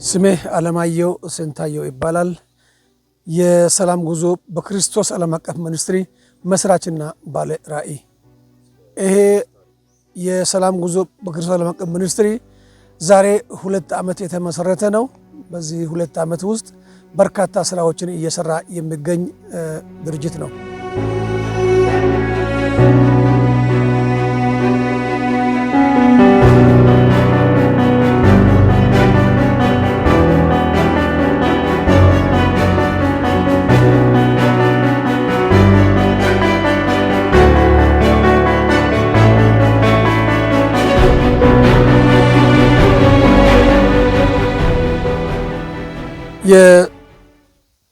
ስሜ አለማየሁ ስንታየው ይባላል። የሰላም ጉዞ በክርስቶስ ዓለም አቀፍ ሚኒስትሪ መስራችና ባለ ራዕይ። ይሄ የሰላም ጉዞ በክርስቶስ ዓለም አቀፍ ሚኒስትሪ ዛሬ 2 ዓመት የተመሰረተ ነው። በዚህ 2 ዓመት ውስጥ በርካታ ስራዎችን እየሰራ የሚገኝ ድርጅት ነው።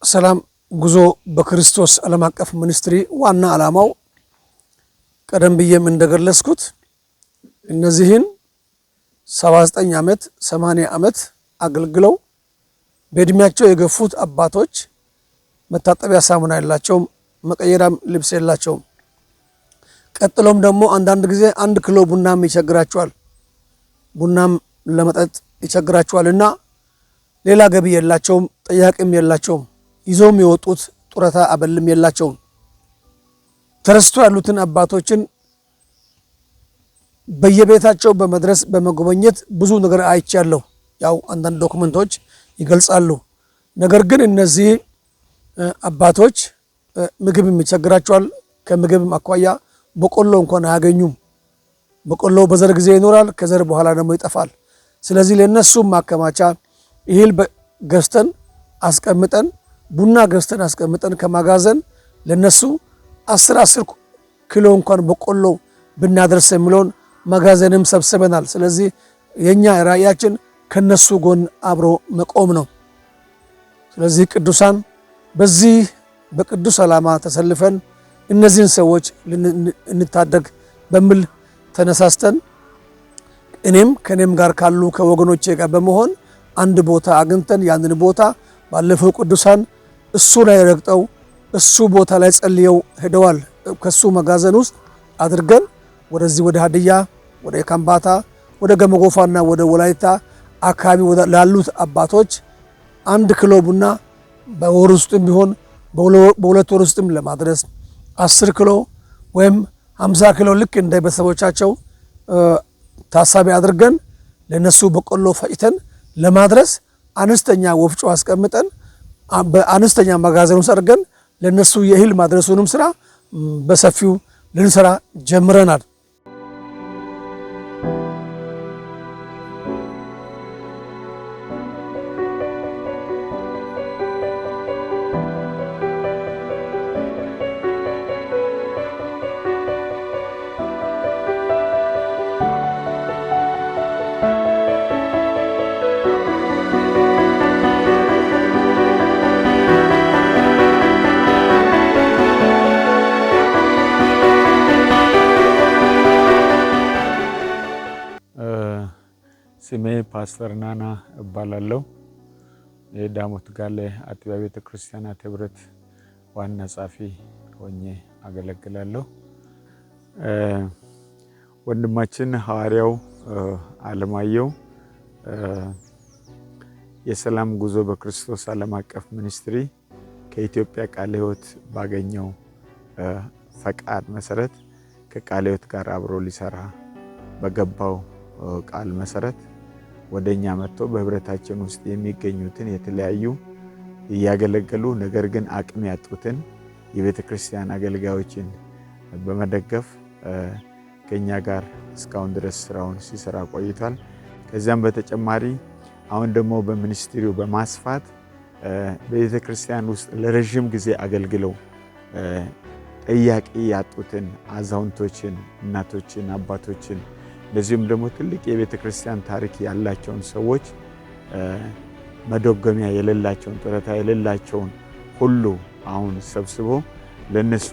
የሰላም ጉዞ በክርስቶስ ዓለም አቀፍ ሚኒስትሪ ዋና ዓላማው ቀደም ብዬም እንደገለጽኩት እነዚህን 79 ዓመት 80 ዓመት አገልግለው በእድሜያቸው የገፉት አባቶች መታጠቢያ ሳሙና የላቸውም፣ መቀየሪያም ልብስ የላቸውም። ቀጥሎም ደግሞ አንዳንድ ጊዜ 1 ኪሎ ቡናም ይቸግራቸዋል፣ ቡናም ለመጠጥ ይቸግራቸዋልና ሌላ ገቢ የላቸውም፣ ጠያቂም የላቸውም። ይዘውም የወጡት ጡረታ አበልም የላቸውም። ተረስቶ ያሉትን አባቶችን በየቤታቸው በመድረስ በመጎብኘት ብዙ ነገር አይቻለሁ። ያው አንዳንድ ዶክመንቶች ይገልጻሉ። ነገር ግን እነዚህ አባቶች ምግብ ይቸግራቸዋል። ከምግብም አኳያ በቆሎ እንኳን አያገኙም። በቆሎ በዘር ጊዜ ይኖራል፣ ከዘር በኋላ ደግሞ ይጠፋል። ስለዚህ ለነሱም ማከማቻ እህል ገዝተን አስቀምጠን ቡና ገዝተን አስቀምጠን ከማጋዘን ለነሱ 10 ኪሎ እንኳን በቆሎ ብናደርስ የሚለውን መጋዘንም ሰብስበናል። ስለዚህ የኛ ራዕያችን ከነሱ ጎን አብሮ መቆም ነው። ስለዚህ ቅዱሳን በዚህ በቅዱስ ዓላማ ተሰልፈን እነዚህን ሰዎች እንታደግ በሚል ተነሳስተን እኔም ከኔም ጋር ካሉ ከወገኖቼ ጋር በመሆን አንድ ቦታ አግኝተን ያንን ቦታ ባለፈው ቅዱሳን እሱ ላይ ረግጠው እሱ ቦታ ላይ ጸልየው ሄደዋል። ከሱ መጋዘን ውስጥ አድርገን ወደዚህ ወደ ሀዲያ፣ ወደ ካምባታ፣ ወደ ገመጎፋና ወደ ወላይታ አካባቢ ላሉት አባቶች 1 ኪሎ ቡና በወር ውስጥም ቢሆን በ2 ወር ውስጥም ለማድረስ 10 ኪሎ ወይም 50 ኪሎ ልክ እንደ ቤተሰቦቻቸው ታሳቢ አድርገን ለነሱ በቆሎ ፈጭተን ለማድረስ አነስተኛ ወፍጮ አስቀምጠን በአነስተኛ መጋዘን ውስጥ አድርገን ለነሱ የእህል ማድረሱንም ስራ በሰፊው ልንሰራ ጀምረናል። ስሜ ፓስተር ናና እባላለሁ። የዳሞት ጋሌ አጥቢያ ቤተ ክርስቲያናት ህብረት ዋና ጸሐፊ ሆኜ አገለግላለሁ። ወንድማችን ሐዋርያው አለማየሁ የሰላም ጉዞ በክርስቶስ ዓለም አቀፍ ሚኒስትሪ ከኢትዮጵያ ቃለ ሕይወት ባገኘው ፈቃድ መሰረት ከቃለ ሕይወት ጋር አብሮ ሊሰራ በገባው ቃል መሰረት ወደኛ መጥቶ በህብረታችን ውስጥ የሚገኙትን የተለያዩ ያገለገሉ ነገር ግን አቅም ያጡትን የቤተክርስቲያን አገልጋዮችን በመደገፍ ከኛ ጋር እስካሁን ድረስ ስራውን ሲሰራ ቆይቷል። ከዚያም በተጨማሪ አሁን ደግሞ በሚኒስትሪው በማስፋት በቤተክርስቲያን ውስጥ ለረጅም ጊዜ አገልግለው ጠያቂ ያጡትን አዛውንቶችን፣ እናቶችን፣ አባቶችን ለዚህም ደግሞ ትልቅ የቤተክርስቲያን ታሪክ ያላቸውን ሰዎች መደጎሚያ የሌላቸውን ጡረታ የሌላቸውን ሁሉ አሁን ሰብስቦ ለነሱ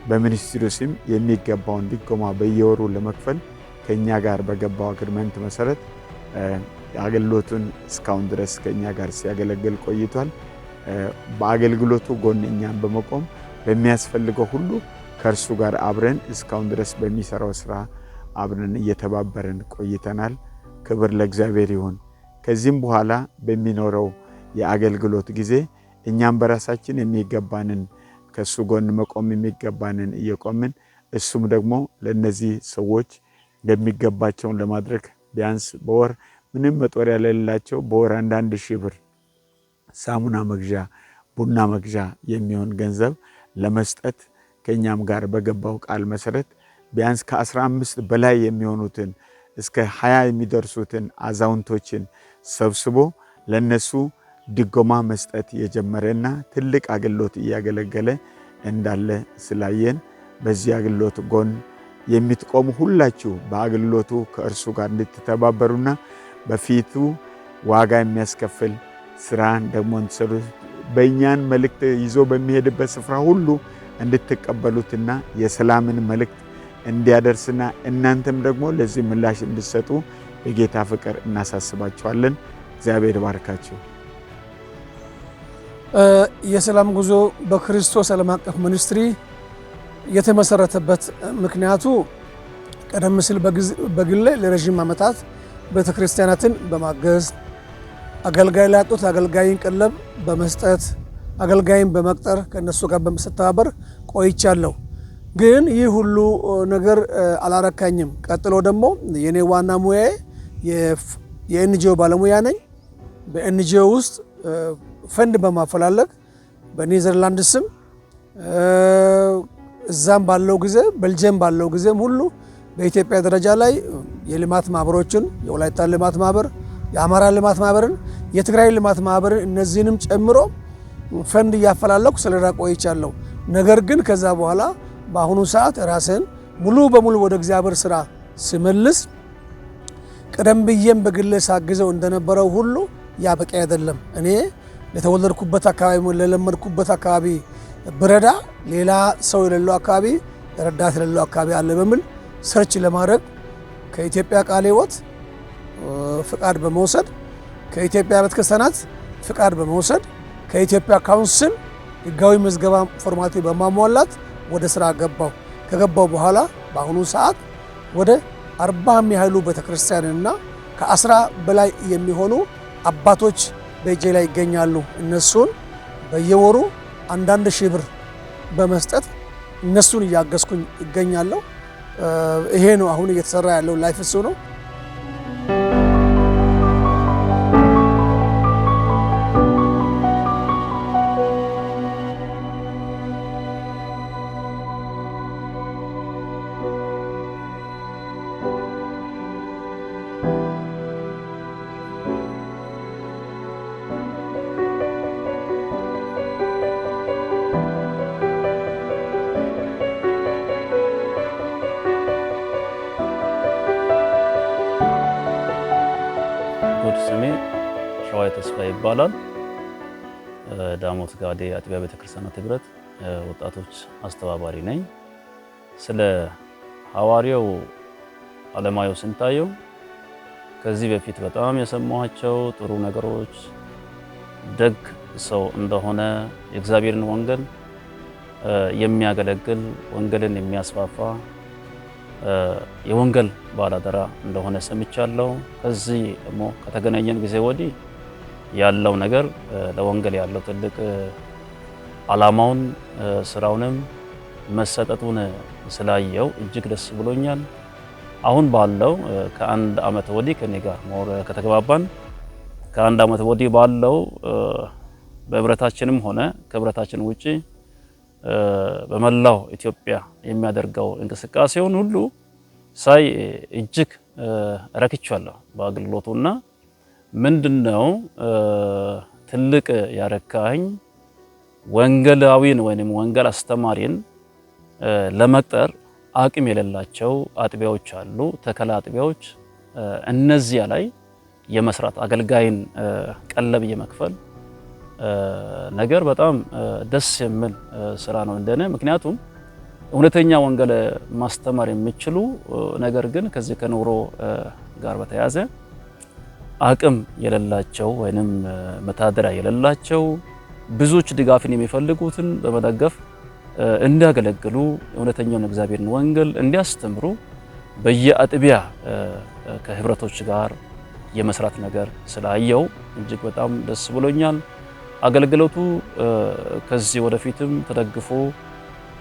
በሚኒስትሪው ስም የሚገባውን ድጎማ በየወሩ ለመክፈል ከኛ ጋር በገባው አግሪመንት መሰረት አገልግሎቱን እስካሁን ድረስ ከኛ ጋር ሲያገለግል ቆይቷል። በአገልግሎቱ ጎን እኛን በመቆም በሚያስፈልገው ሁሉ ከእርሱ ጋር አብረን እስካሁን ድረስ በሚሰራው ስራ አብረን እየተባበረን ቆይተናል። ክብር ለእግዚአብሔር ይሁን። ከዚህም በኋላ በሚኖረው የአገልግሎት ጊዜ እኛም በራሳችን የሚገባንን ከሱ ጎን መቆም የሚገባንን እየቆምን እሱም ደግሞ ለነዚህ ሰዎች የሚገባቸውን ለማድረግ ቢያንስ በወር ምንም መጦሪያ ለሌላቸው በወር 1,000 ብር ሳሙና መግዣ ቡና መግዣ የሚሆን ገንዘብ ለመስጠት ከኛም ጋር በገባው ቃል መሰረት ቢያንስ ከ15 በላይ የሚሆኑትን እስከ 20 የሚደርሱትን አዛውንቶችን ሰብስቦ ለነሱ ድጎማ መስጠት የጀመረና ትልቅ አገልግሎት እያገለገለ እንዳለ ስላየን በዚህ አገልግሎት ጎን የምትቆሙ ሁላችሁ በአገልግሎቱ ከእርሱ ጋር እንድትተባበሩና በፊቱ ዋጋ የሚያስከፍል ስራን ደግሞ እንድትሰሩ በእኛን መልእክት ይዞ በሚሄድበት ስፍራ ሁሉ እንድትቀበሉትና የሰላምን መልእክት እንዲያደርስና እናንተም ደግሞ ለዚህ ምላሽ እንድትሰጡ በጌታ ፍቅር እናሳስባችኋለን። እግዚአብሔር ይባርካችሁ። የሰላም ጉዞ በክርስቶስ ዓለም አቀፍ ሚኒስትሪ የተመሰረተበት ምክንያቱ ቀደም ሲል በግል ለረጅም ዓመታት ቤተክርስቲያናትን በማገዝ አገልጋይ ላጡት አገልጋይን ቀለብ በመስጠት አገልጋይን በመቅጠር ከነሱ ጋር በመስተባበር ቆይቻለሁ። ግን ይህ ሁሉ ነገር አላረካኝም። ቀጥሎ ደግሞ የኔ ዋና ሙያዬ የኤንጂኦ ባለሙያ ነኝ። በኤንጂኦ ውስጥ ፈንድ በማፈላለግ በኔዘርላንድስም እዛም ባለው ጊዜ ቤልጅየም ባለው ጊዜም ሁሉ በኢትዮጵያ ደረጃ ላይ የልማት ማህበሮችን የወላይታ ልማት ማህበር፣ የአማራ ልማት ማህበርን፣ የትግራይ ልማት ማህበርን እነዚህንም ጨምሮ ፈንድ እያፈላለኩ ስለራ ቆይቻለሁ። ነገር ግን ከዛ በኋላ በአሁኑ ሰዓት ራስን ሙሉ በሙሉ ወደ እግዚአብሔር ስራ ስመልስ ቀደም ብዬም በግል ሳግዘው እንደነበረው ሁሉ ያ በቂ አይደለም። እኔ ለተወለድኩበት አካባቢ ለለመድኩበት አካባቢ ብረዳ ሌላ ሰው የሌለው አካባቢ ረዳት የሌለው አካባቢ አለ በሚል ሰርች ለማድረግ ከኢትዮጵያ ቃለ ሕይወት ፍቃድ በመውሰድ ከኢትዮጵያ ቤተክርስቲያናት ፍቃድ በመውሰድ ከኢትዮጵያ ካውንስል ህጋዊ መዝገባ ፎርማሊቲ በማሟላት ወደ ስራ ገባው። ከገባው በኋላ በአሁኑ ሰዓት ወደ 40 የሚያህሉ ቤተክርስቲያንና ከ10 በላይ የሚሆኑ አባቶች በእጄ ላይ ይገኛሉ። እነሱን በየወሩ 1,000 ብር በመስጠት እነሱን እያገዝኩኝ ይገኛለሁ። ይሄ ነው አሁን እየተሰራ ያለው ላይፍ እሱ ነው። ስሜ ሸዋይ ተስፋ ይባላል። ዳሞት ጋዴ አጥቢያ ቤተክርስቲያናት ህብረት ወጣቶች አስተባባሪ ነኝ። ስለ ሐዋርያው አለማየሁ ስንታየው ከዚህ በፊት በጣም የሰማኋቸው ጥሩ ነገሮች፣ ደግ ሰው እንደሆነ፣ የእግዚአብሔርን ወንጌል የሚያገለግል ወንጌልን የሚያስፋፋ የወንጌል ባላደራ እንደሆነ ሰምቻለሁ። ከዚህ ደግሞ ከተገናኘን ጊዜ ወዲህ ያለው ነገር ለወንጌል ያለው ትልቅ ዓላማውን ስራውንም መሰጠቱን ስላየው እጅግ ደስ ብሎኛል። አሁን ባለው ከአንድ ዓመት ወዲህ ከኔ ጋር ሞር ከተገባባን ከአንድ ዓመት ወዲህ ባለው በህብረታችንም ሆነ ከህብረታችን ውጪ በመላው ኢትዮጵያ የሚያደርገው እንቅስቃሴውን ሁሉ ሳይ እጅግ ረክቻለሁ በአገልግሎቱና ምንድነው ትልቅ ያረካኝ ወንጌላዊን ወይንም ወንጌል አስተማሪን ለመቅጠር አቅም የሌላቸው አጥቢያዎች አሉ፣ ተከላ አጥቢያዎች። እነዚያ ላይ የመስራት አገልጋይን ቀለብ የመክፈል ነገር በጣም ደስ የሚል ስራ ነው እንደኔ። ምክንያቱም እውነተኛ ወንጌል ማስተማር የሚችሉ ነገር ግን ከዚህ ከኑሮ ጋር በተያያዘ አቅም የሌላቸው ወይንም መታደሪያ የሌላቸው ብዙዎች ድጋፍን የሚፈልጉትን በመደገፍ እንዲያገለግሉ እውነተኛውን እግዚአብሔርን ወንጌል እንዲያስተምሩ በየአጥቢያ ከህብረቶች ጋር የመስራት ነገር ስላየው እጅግ በጣም ደስ ብሎኛል። አገልግሎቱ ከዚህ ወደፊትም ተደግፎ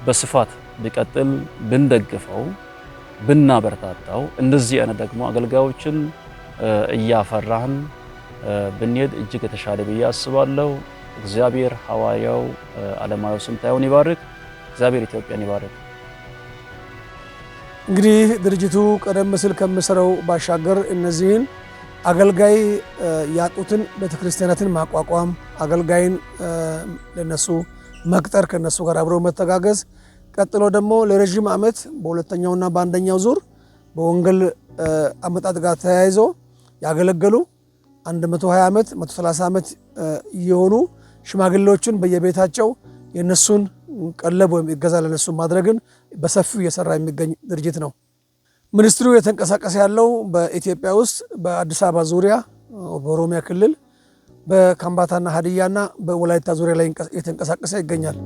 በስፋት ቢቀጥል ብንደግፈው ብናበረታታው እንደዚህ አይነት ደግሞ አገልጋዮችን እያፈራን ብንሄድ እጅግ የተሻለ ብዬ አስባለሁ። እግዚአብሔር ሐዋርያው ዓለማየሁ ስንታየውን ይባርክ። እግዚአብሔር ኢትዮጵያን ይባርክ። እንግዲህ ድርጅቱ ቀደም ሲል ከምሰራው ባሻገር እነዚህን አገልጋይ ያጡትን ቤተክርስቲያናትን ማቋቋም፣ አገልጋይን ለነሱ መቅጠር፣ ከነሱ ጋር አብረው መተጋገዝ፣ ቀጥሎ ደግሞ ለረጅም ዓመት በሁለተኛውና በአንደኛው ዙር በወንጌል አመጣጥ ጋር ተያይዞ ያገለገሉ 120 ዓመት 130 ዓመት የሆኑ ሽማግሌዎችን በየቤታቸው የነሱን ቀለብ ወይም እገዛ ለነሱ ማድረግን በሰፊው እየሰራ የሚገኝ ድርጅት ነው። ሚኒስትሩ የተንቀሳቀሰ ያለው በኢትዮጵያ ውስጥ በአዲስ አበባ ዙሪያ፣ በኦሮሚያ ክልል፣ በካምባታና ሀዲያና በወላይታ ዙሪያ ላይ የተንቀሳቀሰ ይገኛል።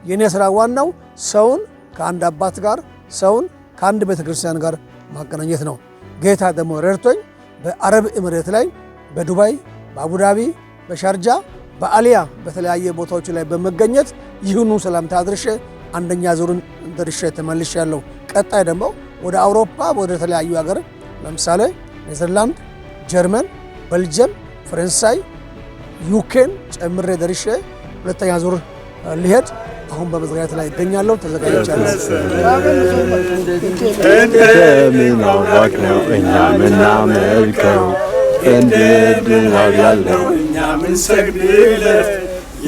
የኔ ስራ ዋናው ሰውን ከአንድ አባት ጋር ሰውን ከአንድ ቤተክርስቲያን ጋር ማገናኘት ነው። ጌታ ደግሞ ረድቶኝ በአረብ ኤምሬት ላይ በዱባይ፣ በአቡዳቢ፣ በሻርጃ፣ በአሊያ በተለያየ ቦታዎች ላይ በመገኘት ይህኑ ሰላምታ አድርሼ አንደኛ ዙርን ደርሼ ተመልሻለሁ። ቀጣይ ደግሞ ወደ አውሮፓ ወደ ተለያዩ ሀገር ለምሳሌ ኔዘርላንድ፣ ጀርመን፣ ቤልጅየም፣ ፈረንሳይ፣ ዩኬን ጨምሬ ደርሼ ሁለተኛ ዙር ሊሄድ አሁን በመዘጋጀት ላይ ይገኛለሁ። ተዘጋጅቻለሁ። እንደምናውቅ ነው እኛ ምናመልከው፣ እንድድናው ያለው እኛ ምንሰግድለት፣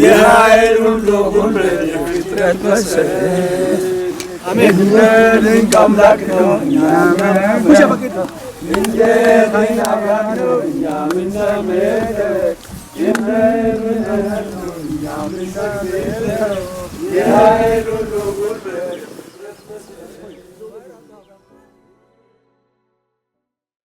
የኃይል ሁሉ ጉልበት የፍጥረት መሰረት፣ አሜን ድንቅ አምላክ ነው እኛ ምናመልከው፣ እንደኛ አምላክ ነው እኛ ምናመልከው፣ የኃይል ሁሉ ጉልበት